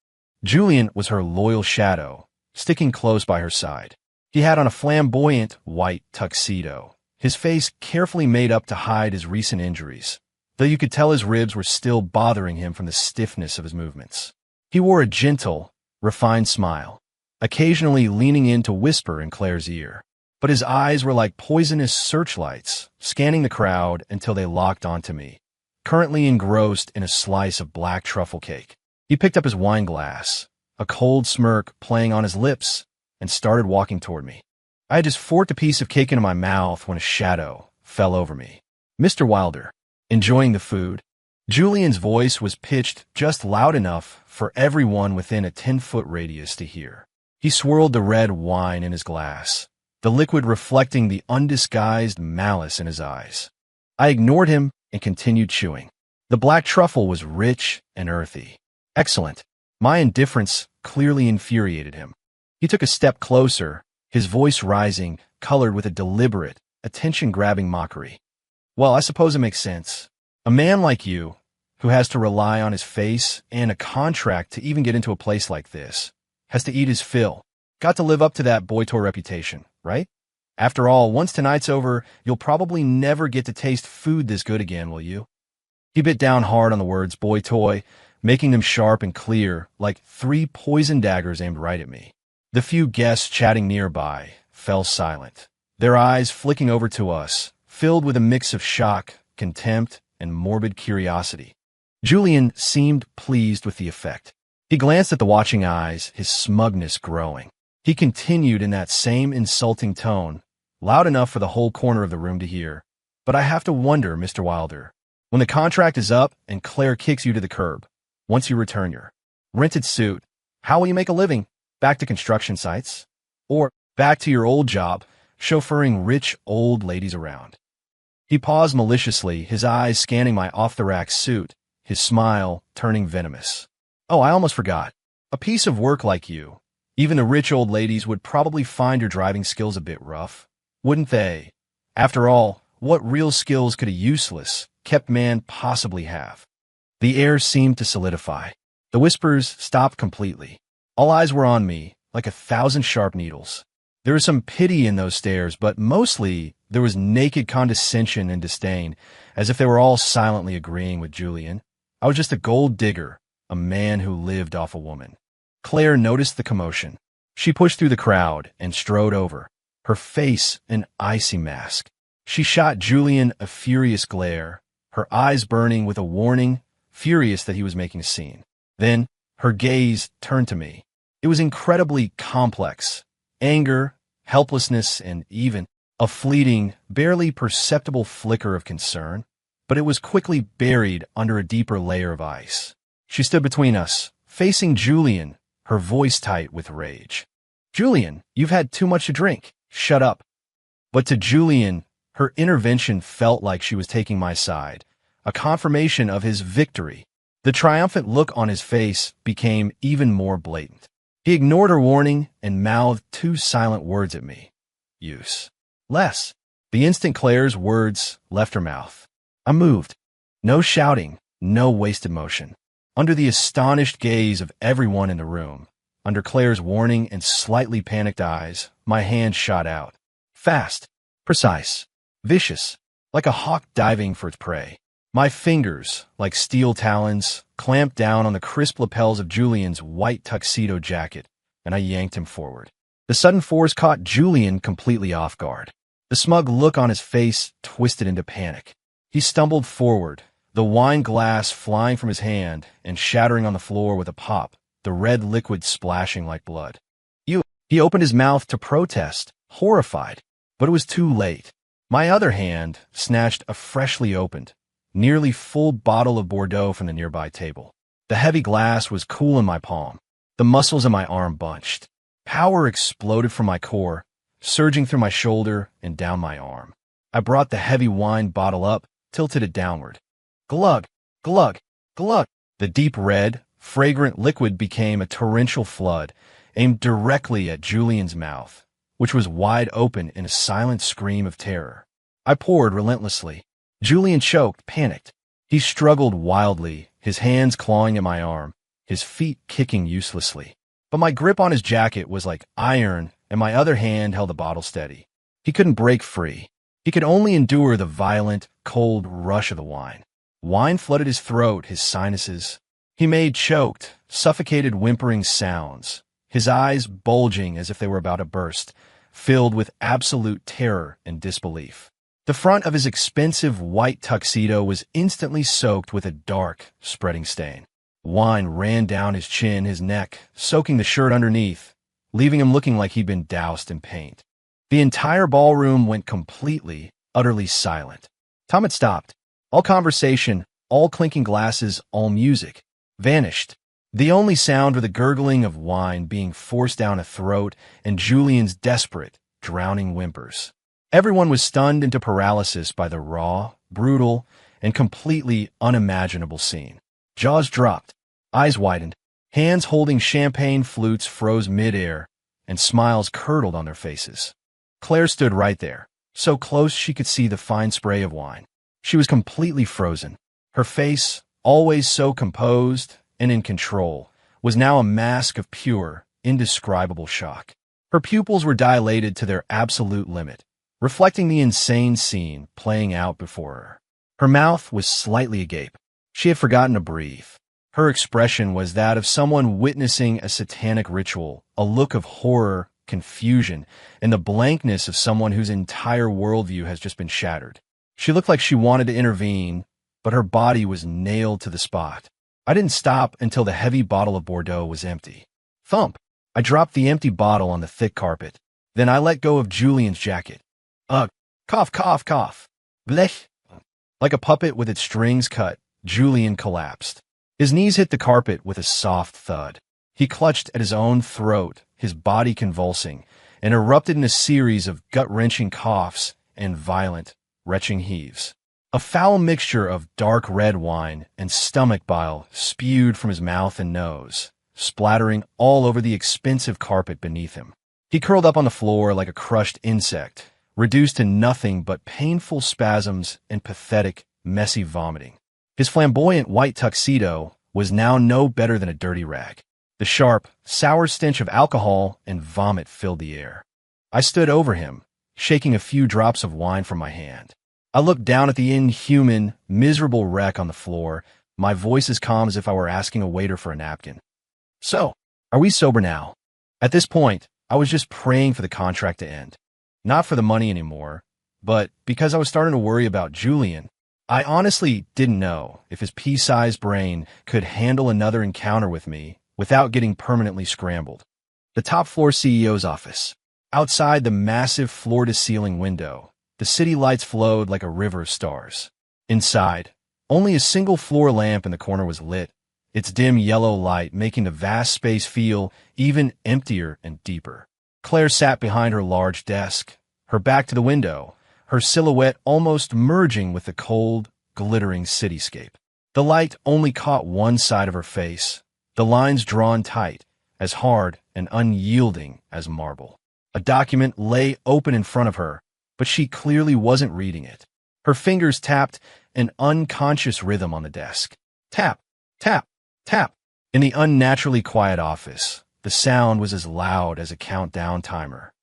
Julian was her loyal shadow, sticking close by her side. He had on a flamboyant white tuxedo, his face carefully made up to hide his recent injuries, though you could tell his ribs were still bothering him from the stiffness of his movements. He wore a gentle, refined smile, occasionally leaning in to whisper in Claire's ear, but his eyes were like poisonous searchlights, scanning the crowd until they locked onto me, currently engrossed in a slice of black truffle cake. He picked up his wine glass, a cold smirk playing on his lips, and started walking toward me. I had just forked a piece of cake into my mouth when a shadow fell over me. "Mr. Wilder, enjoying the food?" Julian's voice was pitched just loud enough for everyone within a 10-foot radius to hear. He swirled the red wine in his glass, the liquid reflecting the undisguised malice in his eyes. I ignored him and continued chewing. The black truffle was rich and earthy. Excellent. My indifference clearly infuriated him. He took a step closer, his voice rising, colored with a deliberate, attention-grabbing mockery. Well, I suppose it makes sense. A man like you, who has to rely on his face and a contract to even get into a place like this, has to eat his fill. Got to live up to that boy toy reputation, right? After all, once tonight's over, you'll probably never get to taste food this good again, will you? He bit down hard on the words boy toy, making them sharp and clear, like 3 poison daggers aimed right at me. The few guests chatting nearby fell silent, their eyes flicking over to us, filled with a mix of shock, contempt, and morbid curiosity. Julian seemed pleased with the effect. He glanced at the watching eyes, his smugness growing. He continued in that same insulting tone, loud enough for the whole corner of the room to hear. But I have to wonder, Mr. Wilder, when the contract is up and Claire kicks you to the curb, once you return your rented suit, how will you make a living? Back to construction sites? Or back to your old job, chauffeuring rich old ladies around? He paused maliciously, his eyes scanning my off-the-rack suit, his smile turning venomous. Oh, I almost forgot. A piece of work like you. Even the rich old ladies would probably find your driving skills a bit rough, wouldn't they? After all, what real skills could a useless, kept man possibly have? The air seemed to solidify. The whispers stopped completely. All eyes were on me, like 1,000 sharp needles. There was some pity in those stares, but mostly there was naked condescension and disdain, as if they were all silently agreeing with Julian. I was just a gold digger, a man who lived off a woman. Claire noticed the commotion. She pushed through the crowd and strode over, her face an icy mask. She shot Julian a furious glare, her eyes burning with a warning, furious that he was making a scene. Then her gaze turned to me. It was incredibly complex. Anger, helplessness, and even a fleeting, barely perceptible flicker of concern. But it was quickly buried under a deeper layer of ice. She stood between us, facing Julian, her voice tight with rage. Julian, you've had too much to drink. Shut up. But to Julian, her intervention felt like she was taking my side, a confirmation of his victory. The triumphant look on his face became even more blatant. He ignored her warning and mouthed 2 silent words at me. Use. Less. The instant Claire's words left her mouth, I moved. No shouting, no wasted motion. Under the astonished gaze of everyone in the room, under Claire's warning and slightly panicked eyes, my hand shot out. Fast, precise, vicious, like a hawk diving for its prey. My fingers, like steel talons, clamped down on the crisp lapels of Julian's white tuxedo jacket, and I yanked him forward. The sudden force caught Julian completely off guard. The smug look on his face twisted into panic. He stumbled forward, the wine glass flying from his hand and shattering on the floor with a pop, the red liquid splashing like blood. He opened his mouth to protest, horrified, but it was too late. My other hand snatched a freshly opened, nearly full bottle of Bordeaux from the nearby table. The heavy glass was cool in my palm. The muscles in my arm bunched. Power exploded from my core, surging through my shoulder and down my arm. I brought the heavy wine bottle up, tilted it downward. Glug, glug, glug. The deep red, fragrant liquid became a torrential flood, aimed directly at Julian's mouth, which was wide open in a silent scream of terror. I poured relentlessly. Julian choked, panicked. He struggled wildly, his hands clawing at my arm, his feet kicking uselessly. But my grip on his jacket was like iron, and my other hand held the bottle steady. He couldn't break free. He could only endure the violent, cold rush of the wine. Wine flooded his throat, his sinuses. He made choked, suffocated whimpering sounds, his eyes bulging as if they were about to burst, filled with absolute terror and disbelief. The front of his expensive white tuxedo was instantly soaked with a dark, spreading stain. Wine ran down his chin, his neck, soaking the shirt underneath, leaving him looking like he'd been doused in paint. The entire ballroom went completely, utterly silent. Tom had stopped. All conversation, all clinking glasses, all music, vanished. The only sound were the gurgling of wine being forced down a throat and Julian's desperate, drowning whimpers. Everyone was stunned into paralysis by the raw, brutal, and completely unimaginable scene. Jaws dropped, eyes widened, hands holding champagne flutes froze midair, and smiles curdled on their faces. Claire stood right there, so close she could see the fine spray of wine. She was completely frozen. Her face, always so composed and in control, was now a mask of pure, indescribable shock. Her pupils were dilated to their absolute limit, reflecting the insane scene playing out before her. Her mouth was slightly agape. She had forgotten to breathe. Her expression was that of someone witnessing a satanic ritual, a look of horror, confusion, and the blankness of someone whose entire worldview has just been shattered. She looked like she wanted to intervene, but her body was nailed to the spot. I didn't stop until the heavy bottle of Bordeaux was empty. Thump! I dropped the empty bottle on the thick carpet. Then I let go of Julian's jacket. Ugh! Cough, cough, cough! Blech! Like a puppet with its strings cut, Julian collapsed. His knees hit the carpet with a soft thud. He clutched at his own throat, his body convulsing, and erupted in a series of gut-wrenching coughs and violent, retching heaves. A foul mixture of dark red wine and stomach bile spewed from his mouth and nose, splattering all over the expensive carpet beneath him. He curled up on the floor like a crushed insect, reduced to nothing but painful spasms and pathetic, messy vomiting. His flamboyant white tuxedo was now no better than a dirty rag. The sharp, sour stench of alcohol and vomit filled the air. I stood over him, shaking a few drops of wine from my hand. I looked down at the inhuman, miserable wreck on the floor, my voice as calm as if I were asking a waiter for a napkin. So, are we sober now? At this point, I was just praying for the contract to end. Not for the money anymore, but because I was starting to worry about Julian. I honestly didn't know if his pea-sized brain could handle another encounter with me without getting permanently scrambled. The top-floor CEO's office. Outside the massive floor-to-ceiling window, the city lights flowed like a river of stars. Inside, only a single floor lamp in the corner was lit, its dim yellow light making the vast space feel even emptier and deeper. Claire sat behind her large desk, her back to the window, her silhouette almost merging with the cold, glittering cityscape. The light only caught one side of her face, the lines drawn tight, as hard and unyielding as marble. A document lay open in front of her, but she clearly wasn't reading it. Her fingers tapped an unconscious rhythm on the desk. Tap, tap, tap. In the unnaturally quiet office, the sound was as loud as a countdown timer.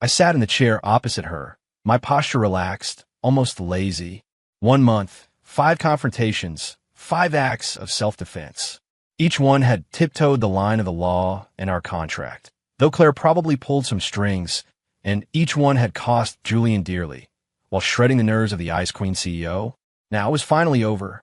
I sat in the chair opposite her, my posture relaxed, almost lazy. 1 month, 5 confrontations, 5 acts of self-defense. Each one had tiptoed the line of the law and our contract, though Claire probably pulled some strings, and each one had cost Julian dearly, while shredding the nerves of the Ice Queen CEO. Now it was finally over.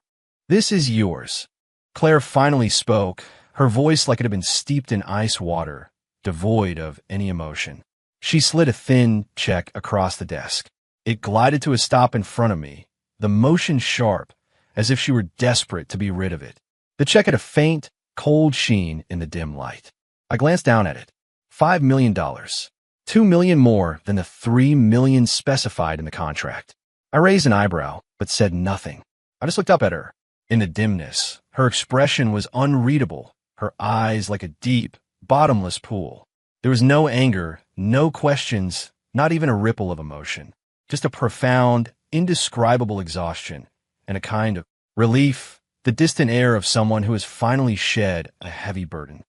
This is yours. Claire finally spoke, her voice like it had been steeped in ice water, devoid of any emotion. She slid a thin check across the desk. It glided to a stop in front of me, the motion sharp, as if she were desperate to be rid of it. The check had a faint, cold sheen in the dim light. I glanced down at it. $5 million. $2 million more than the $3 million specified in the contract. I raised an eyebrow, but said nothing. I just looked up at her. In the dimness, her expression was unreadable, her eyes like a deep, bottomless pool. There was no anger, no questions, not even a ripple of emotion. Just a profound, indescribable exhaustion, and a kind of relief, the distant air of someone who has finally shed a heavy burden.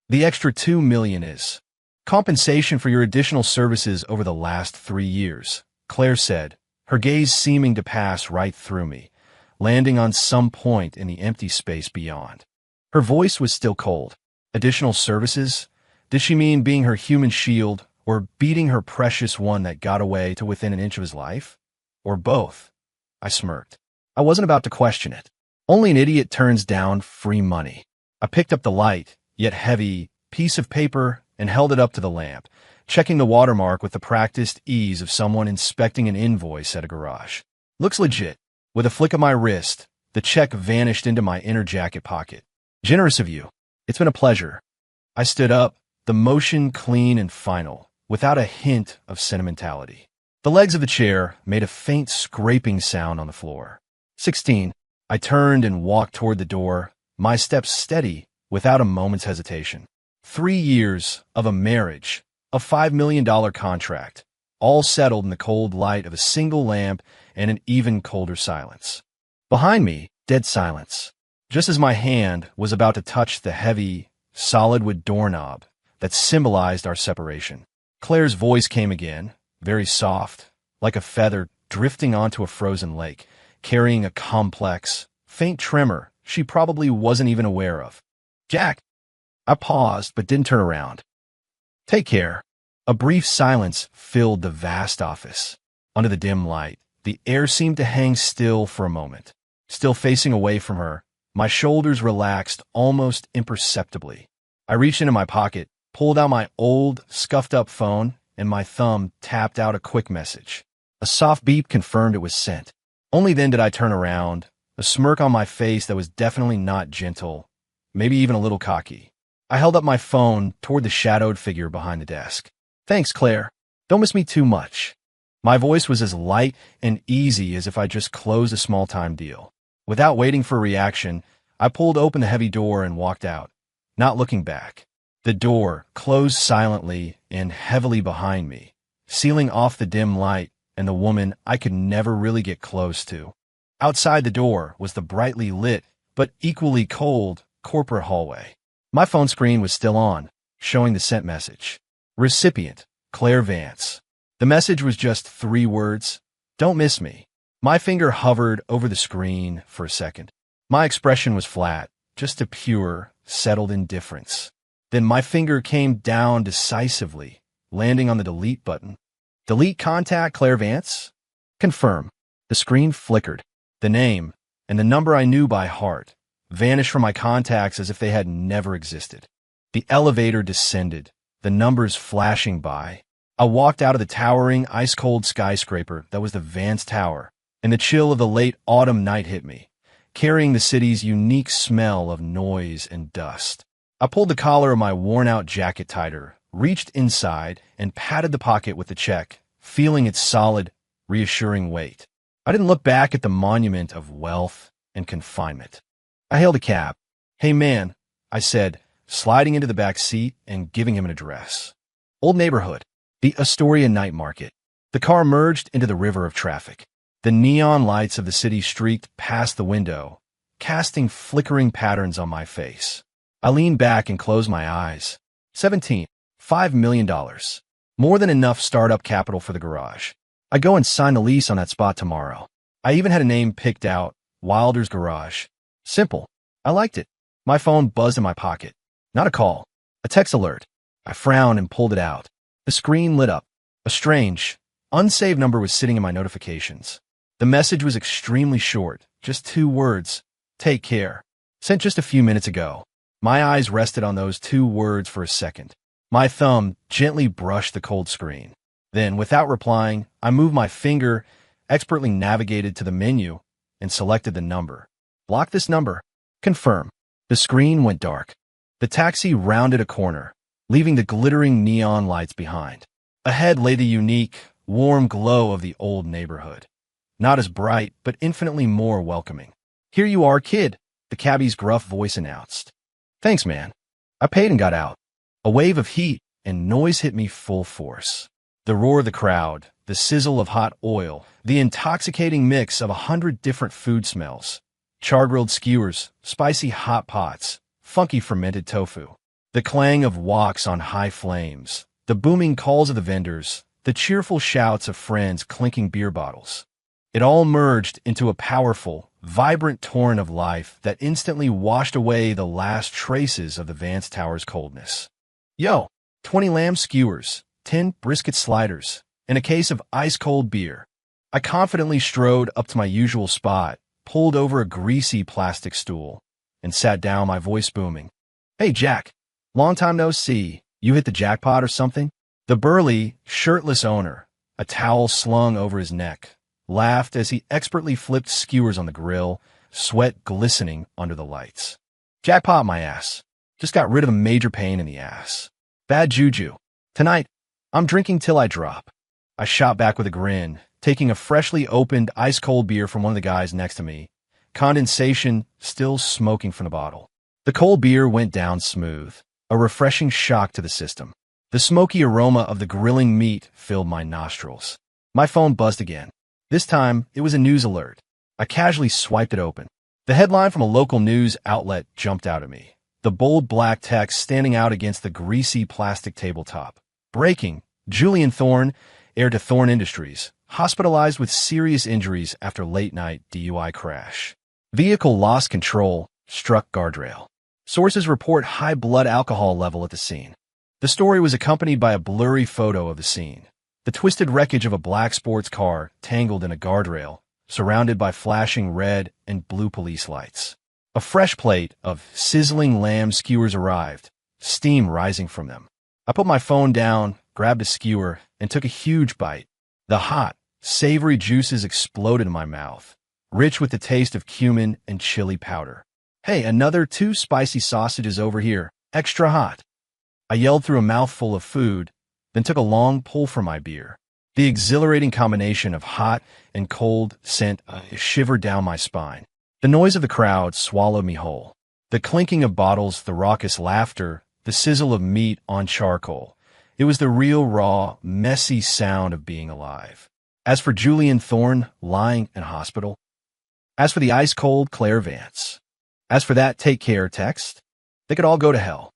The extra $2 million is compensation for your additional services over the last 3 years, Claire said, her gaze seeming to pass right through me, landing on some point in the empty space beyond. Her voice was still cold. Additional services? Did she mean being her human shield, or beating her precious one that got away to within an inch of his life? Or both? I smirked. I wasn't about to question it. Only an idiot turns down free money. I picked up the light, yet heavy, piece of paper and held it up to the lamp, checking the watermark with the practiced ease of someone inspecting an invoice at a garage. Looks legit. With a flick of my wrist, the check vanished into my inner jacket pocket. Generous of you. It's been a pleasure. I stood up, the motion clean and final, without a hint of sentimentality. The legs of the chair made a faint scraping sound on the floor. 16. I turned and walked toward the door, my steps steady, without a moment's hesitation. 3 years of a marriage, A $5 million contract, all settled in the cold light of a single lamp and an even colder silence. Behind me, dead silence. Just as my hand was about to touch the heavy, solid wood doorknob that symbolized our separation, Claire's voice came again, very soft, like a feather drifting onto a frozen lake, carrying a complex, faint tremor she probably wasn't even aware of. "Jack!" I paused but didn't turn around. "Take care." A brief silence filled the vast office. Under the dim light, the air seemed to hang still for a moment. Still facing away from her, my shoulders relaxed almost imperceptibly. I reached into my pocket, pulled out my old, scuffed-up phone, and my thumb tapped out a quick message. A soft beep confirmed it was sent. Only then did I turn around, a smirk on my face that was definitely not gentle, maybe even a little cocky. I held up my phone toward the shadowed figure behind the desk. "Thanks, Claire. Don't miss me too much." My voice was as light and easy as if I just closed a small-time deal. Without waiting for a reaction, I pulled open the heavy door and walked out, not looking back. The door closed silently and heavily behind me, sealing off the dim light and the woman I could never really get close to. Outside the door was the brightly lit, but equally cold, corporate hallway. My phone screen was still on, showing the sent message. Recipient, Claire Vance. The message was just 3 words: "Don't miss me." My finger hovered over the screen for a second. My expression was flat, just a pure, settled indifference. Then my finger came down decisively, landing on the delete button. "Delete contact Claire Vance?" "Confirm." The screen flickered. The name, and the number I knew by heart, vanished from my contacts as if they had never existed. The elevator descended, the numbers flashing by. I walked out of the towering, ice-cold skyscraper that was the Vance Tower, and the chill of the late autumn night hit me, carrying the city's unique smell of noise and dust. I pulled the collar of my worn-out jacket tighter, reached inside, and patted the pocket with the check, feeling its solid, reassuring weight. I didn't look back at the monument of wealth and confinement. I hailed a cab. "Hey, man," I said, sliding into the back seat and giving him an address. "Old neighborhood. The Astoria Night Market." The car merged into the river of traffic. The neon lights of the city streaked past the window, casting flickering patterns on my face. I leaned back and closed my eyes. 17. $5 million. More than enough startup capital for the garage. I go and sign the lease on that spot tomorrow. I even had a name picked out, Wilder's Garage. Simple. I liked it. My phone buzzed in my pocket. Not a call. A text alert. I frowned and pulled it out. The screen lit up. A strange, unsaved number was sitting in my notifications. The message was extremely short, just 2 words. "Take care." Sent just a few minutes ago. My eyes rested on those 2 words for a second. My thumb gently brushed the cold screen. Then, without replying, I moved my finger, expertly navigated to the menu, and selected the number. "Block this number." "Confirm." The screen went dark. The taxi rounded a corner, leaving the glittering neon lights behind. Ahead lay the unique, warm glow of the old neighborhood. Not as bright, but infinitely more welcoming. "Here you are, kid," the cabbie's gruff voice announced. "Thanks, man." I paid and got out. A wave of heat and noise hit me full force. The roar of the crowd, the sizzle of hot oil, the intoxicating mix of 100 different food smells. Char-grilled skewers, spicy hot pots, funky fermented tofu. The clang of woks on high flames, the booming calls of the vendors, the cheerful shouts of friends clinking beer bottles. It all merged into a powerful, vibrant torrent of life that instantly washed away the last traces of the Vance Tower's coldness. "Yo, 20 lamb skewers, 10 brisket sliders, and a case of ice-cold beer." I confidently strode up to my usual spot, pulled over a greasy plastic stool, and sat down, my voice booming. "Hey, Jack. Long time no see. You hit the jackpot or something?" The burly, shirtless owner, a towel slung over his neck, laughed as he expertly flipped skewers on the grill, sweat glistening under the lights. "Jackpot, my ass. Just got rid of a major pain in the ass. Bad juju. Tonight, I'm drinking till I drop." I shot back with a grin, taking a freshly opened ice-cold beer from one of the guys next to me, condensation still smoking from the bottle. The cold beer went down smooth, a refreshing shock to the system. The smoky aroma of the grilling meat filled my nostrils. My phone buzzed again. This time, it was a news alert. I casually swiped it open. The headline from a local news outlet jumped out at me. The bold black text standing out against the greasy plastic tabletop. Breaking: Julian Thorne, heir to Thorne Industries, hospitalized with serious injuries after late-night DUI crash. Vehicle lost control, struck guardrail. Sources report high blood alcohol level at the scene. The story was accompanied by a blurry photo of the scene. The twisted wreckage of a black sports car tangled in a guardrail, surrounded by flashing red and blue police lights. A fresh plate of sizzling lamb skewers arrived, steam rising from them. I put my phone down, grabbed a skewer, and took a huge bite. The hot, savory juices exploded in my mouth, rich with the taste of cumin and chili powder. "Hey, another 2 spicy sausages over here, extra hot." I yelled through a mouthful of food, then took a long pull from my beer. The exhilarating combination of hot and cold sent a shiver down my spine. The noise of the crowd swallowed me whole. The clinking of bottles, the raucous laughter, the sizzle of meat on charcoal. It was the real, raw, messy sound of being alive. As for Julian Thorne, lying in hospital. As for the ice-cold Claire Vance. As for that take care text. They could all go to hell.